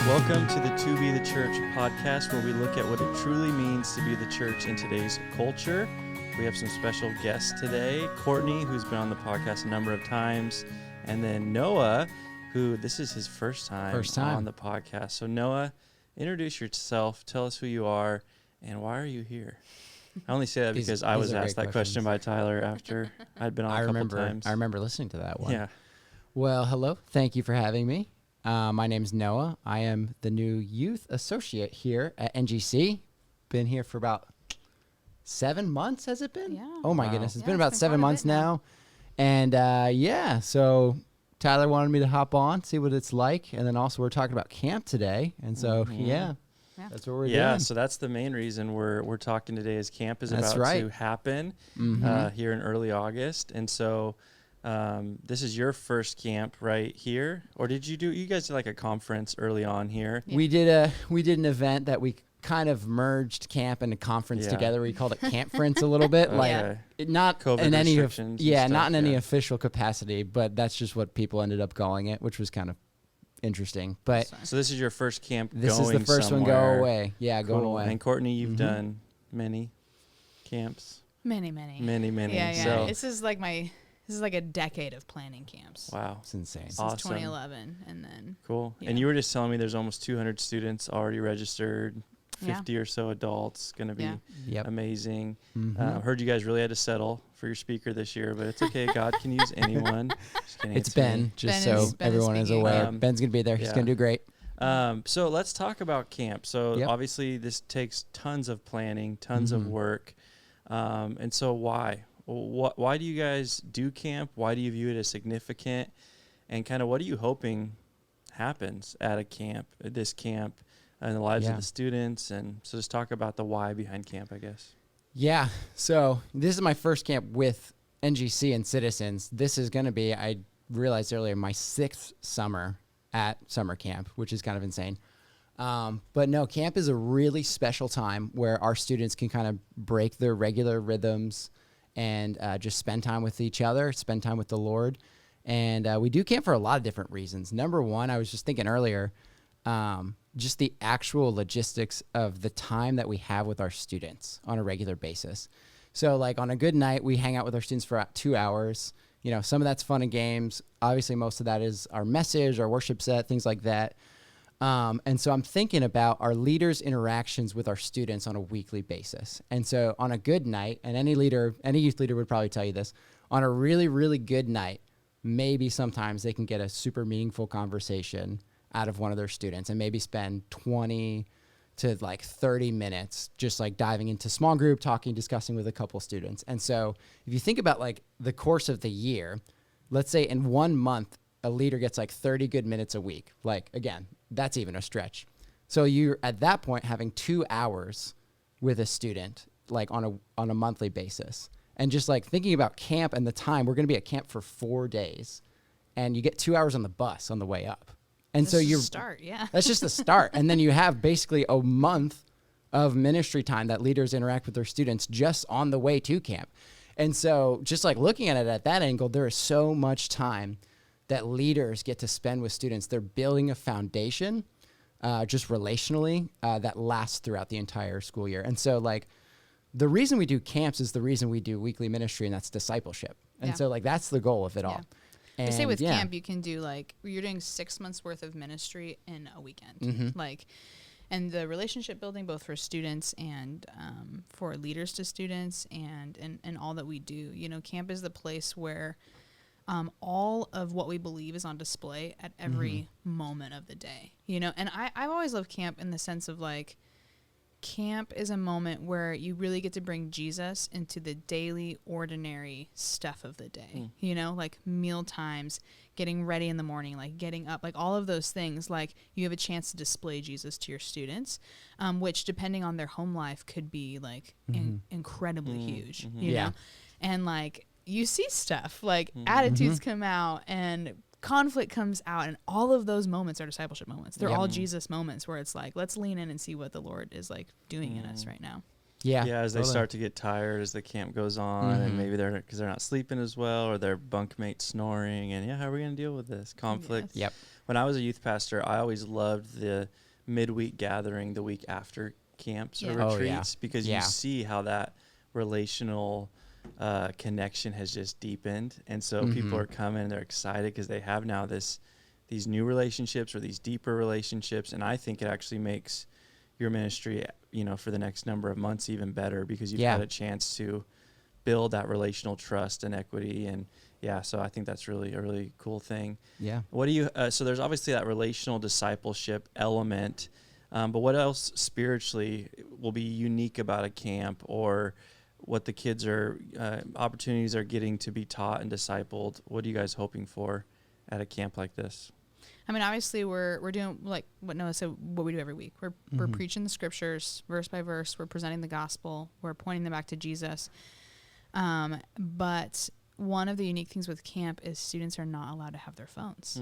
Welcome to the To Be the Church podcast, where we look at what it truly means to be the church in today's culture. We have some special guests today. Courtney, who's been on the podcast a number of times, and then Noah, who this is his first time on the podcast. So Noah, introduce yourself, tell us who you are, and why are you here? I only say that because I was asked that question by Tyler after I'd been on a couple times. I remember listening to that one. Yeah. Well, hello. Thank you for having me. My name's Noah. I am the new youth associate here at NGC. Been here for about 7 months, has it been? Yeah. Oh, my goodness. It's been about 7 months now. And, so Tyler wanted me to hop on, see what it's like. And then also we're talking about camp today. And so, that's what we're doing. Yeah, so that's the main reason we're talking today is camp is about to happen here in early August. And so this is your first camp right here, or you guys did like a conference early on here? Yeah. We did an event that we kind of merged camp and a conference together. We called it Campference a little bit, not COVID in any not in any official capacity, but that's just what people ended up calling it, which was kind of interesting. But so this is your first camp. This is the first somewhere. One go away. Yeah, cool. going away. And Courtney, you've done many camps. Many. Yeah. So this is like a decade of planning camps. Wow. It's insane. Since 2011. And then. Cool. Yeah. And you were just telling me there's almost 200 students already registered, 50 or so adults. Going to be amazing. Heard you guys really had to settle for your speaker this year, but it's okay. God can use anyone. Just kidding. It's Ben, so everyone is aware. Ben's going to be there. He's going to do great. So let's talk about camp. So obviously this takes tons of planning, tons of work. And so why? Why do you guys do camp? Why do you view it as significant? And kind of what are you hoping happens at this camp, in the lives of the students? And so just talk about the why behind camp, I guess. Yeah. So this is my first camp with NGC and Citizens. This is going to be, I realized earlier, my 6th summer at summer camp, which is kind of insane. But no, camp is a really special time where our students can kind of break their regular rhythms and just spend time with each other, spend time with the Lord. And we do camp for a lot of different reasons. Number one, I was just thinking earlier, just the actual logistics of the time that we have with our students on a regular basis. So like on a good night, we hang out with our students for about 2 hours. You know, some of that's fun and games. Obviously, most of that is our message, our worship set, things like that. And so I'm thinking about our leaders' interactions with our students on a weekly basis. And so on a good night, and any youth leader would probably tell you this, on a really, really good night, maybe sometimes they can get a super meaningful conversation out of one of their students and maybe spend 20 to like 30 minutes just like diving into small group, talking, discussing with a couple students. And so if you think about like the course of the year, let's say in 1 month, a leader gets like 30 good minutes a week. Like, again, that's even a stretch. So you're at that point having 2 hours with a student, like on a monthly basis. And just like thinking about camp and the time, we're going to be at camp for 4 days, and you get 2 hours on the bus on the way up. And so you're start, that's just the start. And then you have basically a month of ministry time that leaders interact with their students just on the way to camp. And so just like looking at it at that angle, there is so much time that leaders get to spend with students. They're building a foundation, just relationally, that lasts throughout the entire school year. And so like the reason we do camps is the reason we do weekly ministry, and that's discipleship. And so like that's the goal of it all. And they say with camp, you can do like, you're doing 6 months worth of ministry in a weekend. And the relationship building, both for students and for leaders to students and all that we do. You know, camp is the place where all of what we believe is on display at every moment of the day, you know? And I've always loved camp in the sense of like, camp is a moment where you really get to bring Jesus into the daily, ordinary stuff of the day, you know, like meal times, getting ready in the morning, like getting up, like all of those things. Like you have a chance to display Jesus to your students, which depending on their home life could be like incredibly huge, you know? And like, you see stuff like attitudes come out and conflict comes out, and all of those moments are discipleship moments. They're all Jesus moments where it's like, let's lean in and see what the Lord is like doing in us right now. Yeah. Yeah, as they totally. start to get tired as the camp goes on, and maybe because they're not sleeping as well, or their bunkmates snoring, and how are we going to deal with this conflict? Yes. Yep. When I was a youth pastor, I always loved the midweek gathering the week after camps or Yeah. retreats, because Yeah. you see how that relational connection has just deepened, and so people are coming and they're excited because they have now these new relationships or these deeper relationships, and I think it actually makes your ministry, for the next number of months even better, because you've had a chance to build that relational trust and equity. And so I think that's really a really cool thing. Yeah. What do you, so there's obviously that relational discipleship element, but what else spiritually will be unique about a camp, or what the kids are, opportunities are getting to be taught and discipled? What are you guys hoping for at a camp like this? I mean, obviously we're doing like what Noah said, what we do every week. We're preaching the scriptures verse by verse. We're presenting the gospel. We're pointing them back to Jesus. But one of the unique things with camp is students are not allowed to have their phones.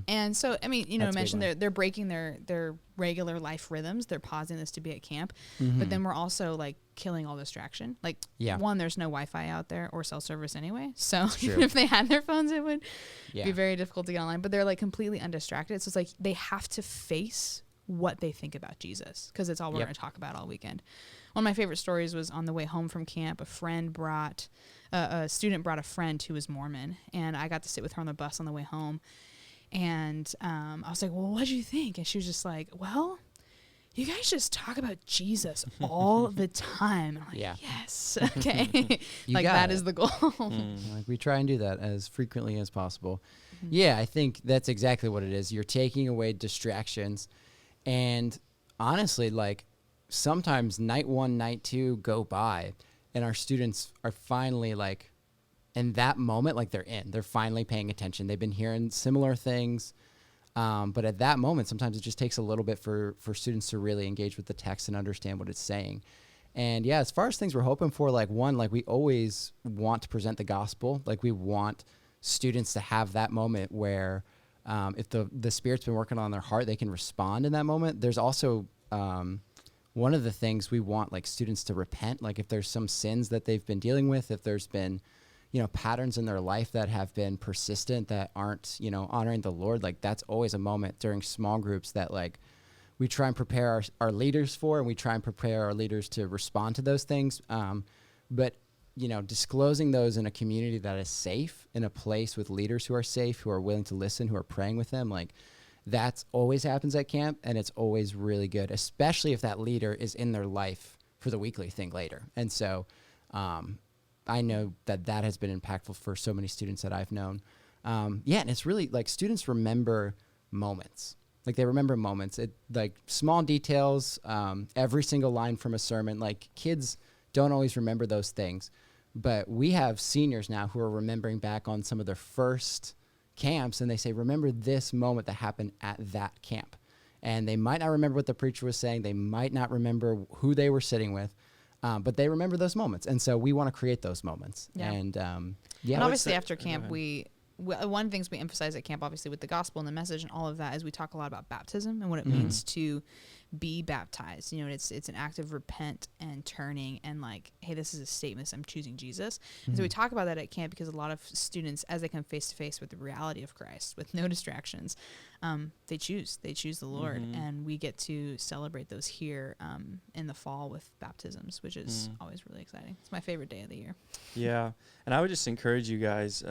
And so, I mean, I mentioned they're breaking their regular life rhythms. They're pausing this to be at camp, but then we're also like killing all distraction. Like one, there's no Wi-Fi out there or cell service anyway. So even if they had their phones, it would be very difficult to get online, but they're like completely undistracted. So it's like they have to face what they think about Jesus, because it's all we're going to talk about all weekend. One of my favorite stories was on the way home from camp. A student brought a friend who was Mormon, and I got to sit with her on the bus on the way home. And I was like, well, what did you think? And she was just like, well, you guys just talk about Jesus all the time. And I'm like, yes, okay. Like that is the goal. Like we try and do that as frequently as possible. Yeah, I think that's exactly what it is. You're taking away distractions. And honestly, like sometimes night 1, night 2 go by, and our students are finally like, in that moment, like they're finally paying attention. They've been hearing similar things. But at that moment, sometimes it just takes a little bit for students to really engage with the text and understand what it's saying. And as far as things we're hoping for, like one, like we always want to present the gospel. Like we want students to have that moment where if the Spirit's been working on their heart, they can respond in that moment. There's also one of the things we want like students to repent. Like if there's some sins that they've been dealing with, if there's been patterns in their life that have been persistent that aren't, honoring the Lord, like that's always a moment during small groups that like we try and prepare our leaders for, and we try and prepare our leaders to respond to those things. But, disclosing those in a community that is safe, in a place with leaders who are safe, who are willing to listen, who are praying with them, like that's always happens at camp, and it's always really good, especially if that leader is in their life for the weekly thing later. And so, I know that has been impactful for so many students that I've known. And it's really like students remember moments. Like they remember moments, like small details, every single line from a sermon. Like kids don't always remember those things, but we have seniors now who are remembering back on some of their first camps, and they say, remember this moment that happened at that camp. And they might not remember what the preacher was saying. They might not remember who they were sitting with. But they remember those moments, and so we want to create those moments. Yeah. And And obviously after camp, one of the things we emphasize at camp, obviously with the gospel and the message and all of that, is we talk a lot about baptism and what it means to be baptized. It's an act of repent and turning, and like, hey, this is a statement. I'm choosing Jesus. And so we talk about that at camp because a lot of students, as they come face to face with the reality of Christ, with no distractions, they choose the Lord, and we get to celebrate those here in the fall with baptisms, which is always really exciting. It's my favorite day of the year. Yeah, and I would just encourage you guys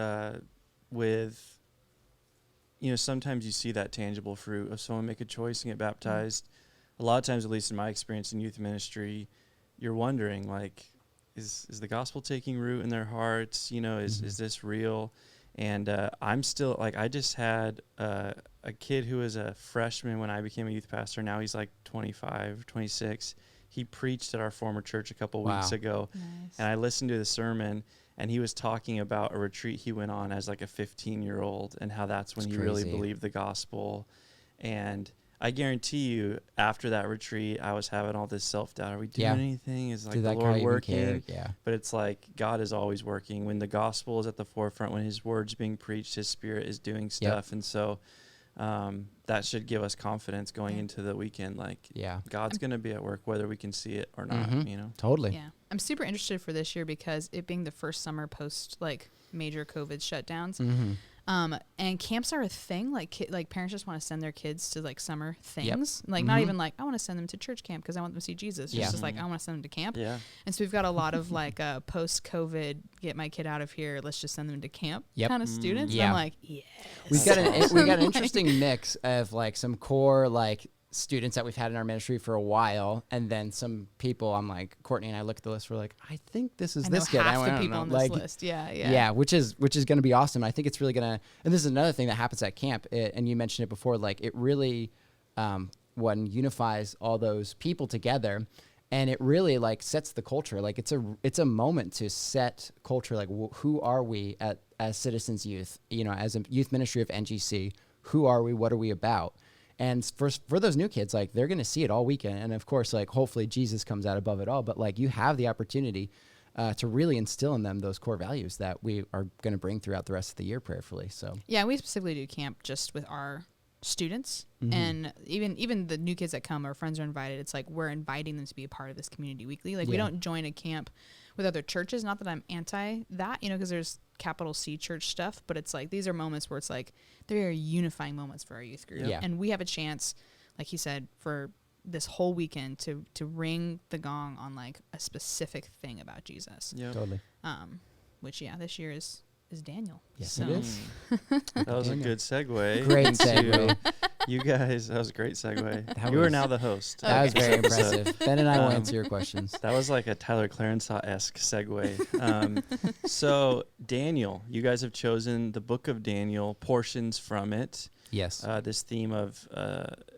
with, sometimes you see that tangible fruit of someone make a choice and get baptized. A lot of times, at least in my experience in youth ministry, you're wondering, like, is the gospel taking root in their hearts? Is this real? And I'm still, like, I just had a kid who was a freshman when I became a youth pastor. Now he's like 25, 26. He preached at our former church a couple weeks ago. Nice. And I listened to the sermon, and he was talking about a retreat he went on as like a 15-year-old and how that's when he really believed the gospel. And I guarantee you, after that retreat, I was having all this self-doubt. Are we doing anything? Is like the Lord working? Yeah. But it's like God is always working. When the gospel is at the forefront, when his word's being preached, his Spirit is doing stuff. And so that should give us confidence going into the weekend. Like, God's going to be at work whether we can see it or not, you know? Totally. Yeah. I'm super interested for this year because it being the first summer post like major COVID shutdowns. And camps are a thing. Like parents just want to send their kids to like summer things. Like not even like I want to send them to church camp because I want them to see Jesus. It's just like I want to send them to camp. Yeah. And so we've got a lot of like post COVID, get my kid out of here. Let's just send them to camp kind of students. Yeah. And I'm like, yes. We got an interesting mix of like some core like students that we've had in our ministry for a while, and then some people. I'm like, Courtney and I look at the list. We're like, I think this is this kid. Half the people on this list. Yeah, which is going to be awesome. I think it's really gonna. And this is another thing that happens at camp. And you mentioned it before. Like it really, when unifies all those people together, and it really like sets the culture. Like it's a moment to set culture. Like who are we as Citizens Youth? You know, as a youth ministry of NGC, who are we? What are we about? And for those new kids, like they're going to see it all weekend. And of course, like hopefully Jesus comes out above it all. But like you have the opportunity to really instill in them those core values that we are going to bring throughout the rest of the year prayerfully. So yeah, we specifically do camp just with our students. And even the new kids that come, our friends are invited. It's like we're inviting them to be a part of this community weekly. Like we don't join a camp with other churches. Not that I'm anti that, you know, because there's capital C church stuff, but it's like these are moments where it's like they are unifying moments for our youth group. And we have a chance, like he said, for this whole weekend to ring the gong on like a specific thing about Jesus. Totally. Which this year is Daniel. Yes, so. it is. That was a good segue. Great segue. You guys, that was a great segue. You are now the host. That was very impressive. Ben and I will answer your questions. That was like a Tyler Clarensaw-esque segue. So Daniel, you guys have chosen the book of Daniel, portions from it. Yes. This theme of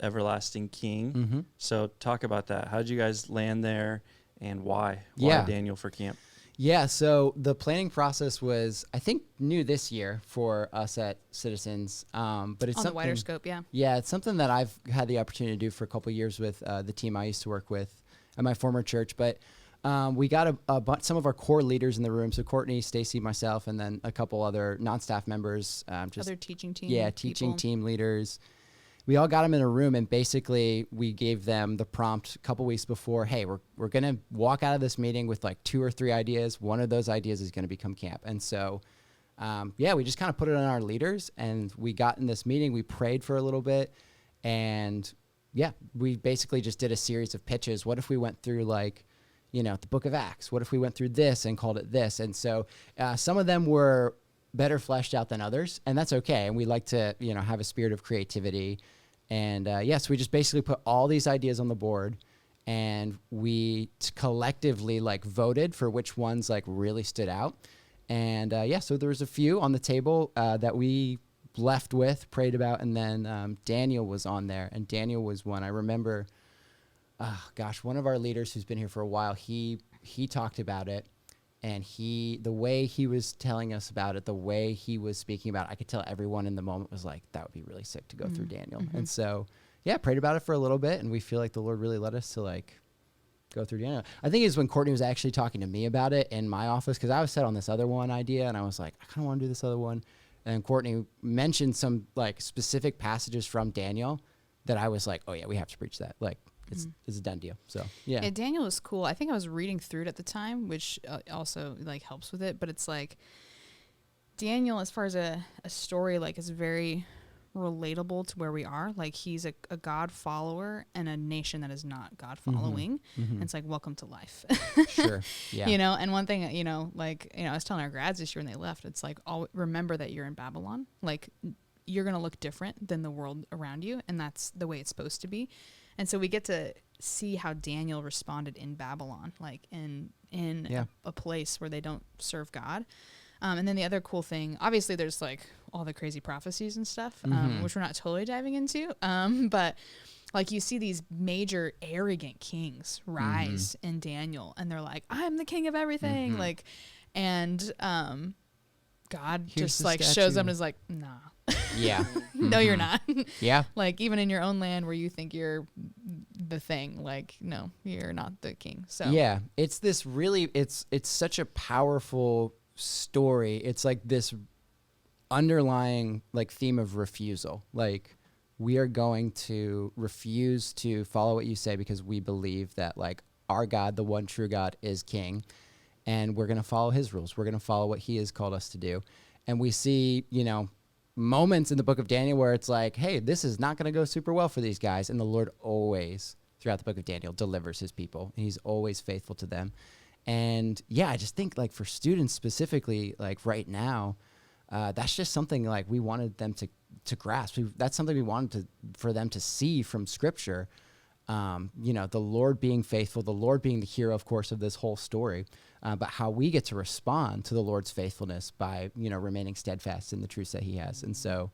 everlasting king. So talk about that. How did you guys land there and why? Why Daniel for camp? Yeah, so the planning process was, I think, new this year for us at Citizens, but it's on something, the wider scope, Yeah, it's something that I've had the opportunity to do for a couple of years with the team I used to work with at my former church. But we got some of our core leaders in the room. So Courtney, Stacy, myself, and then a couple other non-staff members. Other teaching team. Yeah, teaching team leaders. We all got them in a room, and basically we gave them the prompt a couple weeks before, hey, we're going to walk out of this meeting with like 2 or 3 ideas. One of those ideas is going to become camp. And so, we just kind of put it on our leaders, and we got in this meeting. We prayed for a little bit, and we basically just did a series of pitches. What if we went through like, you know, the book of Acts? What if we went through this and called it this? And so some of them were better fleshed out than others, and that's okay. And we like to, you know, have a spirit of creativity. And so we just basically put all these ideas on the board, and we collectively like voted for which ones like really stood out. And so there was a few on the table that we left with, prayed about, and then Daniel was on there. And Daniel was one I remember. One of our leaders who's been here for a while, he talked about it. And the way he was telling us about it, the way he was speaking about it, I could tell everyone in the moment was like, that would be really sick to go through Daniel. And so, prayed about it for a little bit, and we feel like the Lord really led us to like go through Daniel. I think it was when Courtney was actually talking to me about it in my office, because I was set on this other one idea, and I was like, I kind of want to do this other one. And Courtney mentioned some like specific passages from Daniel that I was like, oh yeah, we have to preach that. Like, it's a done deal. So yeah, Daniel is cool. I think I was reading through it at the time, which also like helps with it. But it's like Daniel, as far as a story, like is very relatable to where we are. Like he's a God follower in a nation that is not God following. And it's like, welcome to life. Sure. Yeah. You know, and one thing, you know, like, you know, I was telling our grads this year when they left, it's like, remember that you're in Babylon. Like you're going to look different than the world around you. And that's the way it's supposed to be. And so we get to see how Daniel responded in Babylon, like in a place where they don't serve God. And then the other cool thing, obviously there's like all the crazy prophecies and stuff, which we're not totally diving into. But like you see these major arrogant kings rise in Daniel, and they're like, I'm the king of everything. Like, and God just like shows them and is like, nah. Yeah. No, you're not. Yeah. Like even in your own land where you think you're the thing, like, no, you're not the king. So yeah, it's this really, it's such a powerful story. It's like this underlying like theme of refusal. Like we are going to refuse to follow what you say because we believe that like our God, the one true God, is king, and we're going to follow his rules. We're going to follow what he has called us to do. And we see, moments in the book of Daniel where it's like, hey, this is not going to go super well for these guys. And the Lord always, throughout the book of Daniel, delivers his people. And he's always faithful to them. And yeah, I just think like for students specifically, like right now, that's just something like we wanted them to grasp. That's something we wanted for them to see from Scripture. The Lord being faithful, the Lord being the hero, of course, of this whole story, but how we get to respond to the Lord's faithfulness by, remaining steadfast in the truths that he has. And so,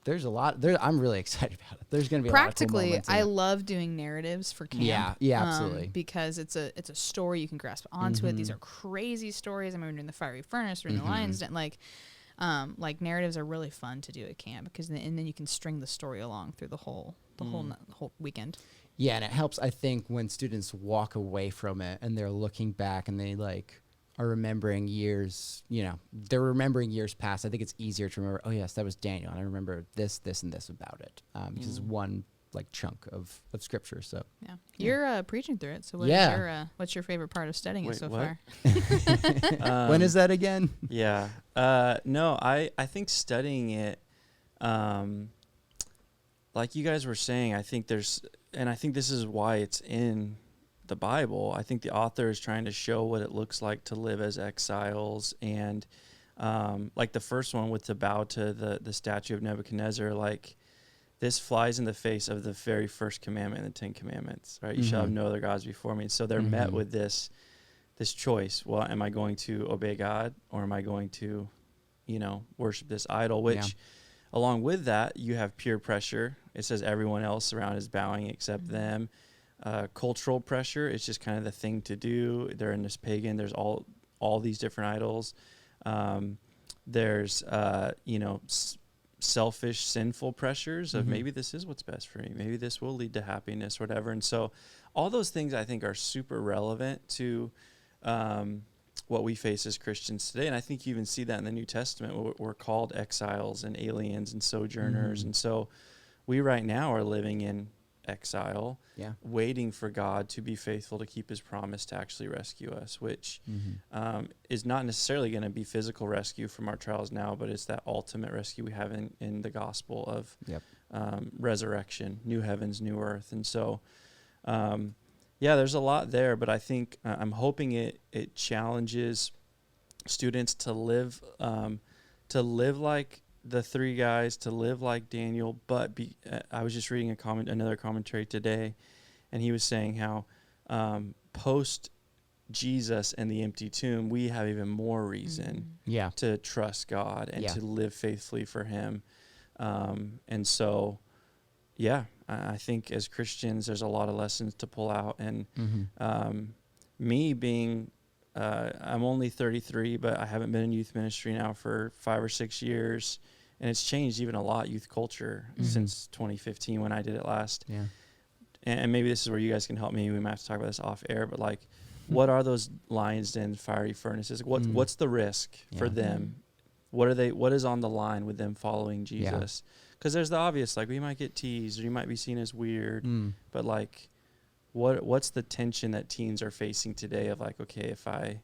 there's a lot there. I'm really excited about it. There's going to be practically, a lot of cool I moments love doing narratives for camp. Yeah, absolutely. Because it's a story, you can grasp onto it. These are crazy stories. I mean, we're doing the fiery furnace, we're in the lion's den. Like narratives are really fun to do at camp because then you can string the story along through the whole weekend. Yeah, and it helps, I think, when students walk away from it and they're looking back and they like are remembering years, they're remembering years past. I think it's easier to remember, oh yes, that was Daniel, and I remember this, and this about it. Because it's one like chunk of Scripture. So yeah. You're preaching through it. So what's your favorite part of studying it so far? When is that again? Yeah. No, I think studying it, like you guys were saying, I think this is why it's in the Bible. I think the author is trying to show what it looks like to live as exiles. And like the first one with the bow to the statue of Nebuchadnezzar, like this flies in the face of the very first commandment in the 10 Commandments, right? You shall have no other gods before me. So they're met with this choice. Well, am I going to obey God, or am I going to, worship this idol? Which, along with that, you have peer pressure. It says everyone else around is bowing except them. Cultural pressure. It's just kind of the thing to do. They're in this pagan. There's all these different idols. There's selfish, sinful pressures of maybe this is what's best for me. Maybe this will lead to happiness, whatever. And so all those things I think are super relevant to what we face as Christians today. And I think you even see that in the New Testament. We're called exiles and aliens and sojourners. And so we right now are living in exile, waiting for God to be faithful to keep his promise to actually rescue us, which is not necessarily going to be physical rescue from our trials now, but it's that ultimate rescue we have in the gospel of resurrection, new heavens, new earth. And so, there's a lot there, but I think I'm hoping it challenges students to live like the three guys, to live like Daniel, but I was just reading another commentary today, and he was saying how post Jesus and the empty tomb, we have even more reason to trust God and to live faithfully for him. And so, I think as Christians, there's a lot of lessons to pull out. And me being I'm only 33, but I haven't been in youth ministry now for 5 or 6 years, and it's changed even a lot, youth culture, since 2015 when I did it last. Yeah. And maybe this is where you guys can help me. We might have to talk about this off air, but like, what are those lions den, fiery furnaces? What's the risk for them? What is on the line with them following Jesus? Because there's the obvious, like we might get teased or you might be seen as weird, but like, what's the tension that teens are facing today of like, okay, if I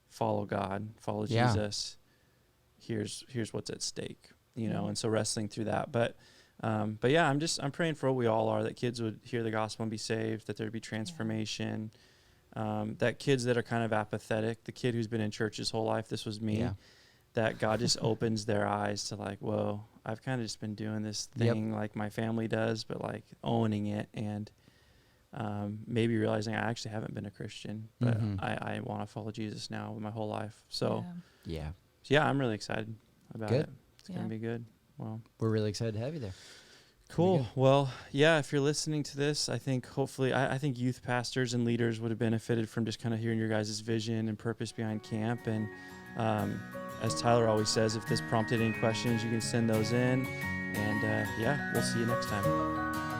follow God, follow Jesus, here's what's at stake, and so wrestling through that. But I'm praying for what we all are, that kids would hear the gospel and be saved, that there'd be transformation, that kids that are kind of apathetic, the kid who's been in church his whole life, this was me, that God just opens their eyes to like, whoa, I've kind of just been doing this thing like my family does, but like owning it and maybe realizing I actually haven't been a Christian, but I want to follow Jesus now with my whole life. So I'm really excited about it. It's going to be good. Well, we're really excited to have you there. Cool. Well, if you're listening to this, I think hopefully, I think youth pastors and leaders would have benefited from just kind of hearing your guys' vision and purpose behind camp. And as Tyler always says, if this prompted any questions, you can send those in. And we'll see you next time.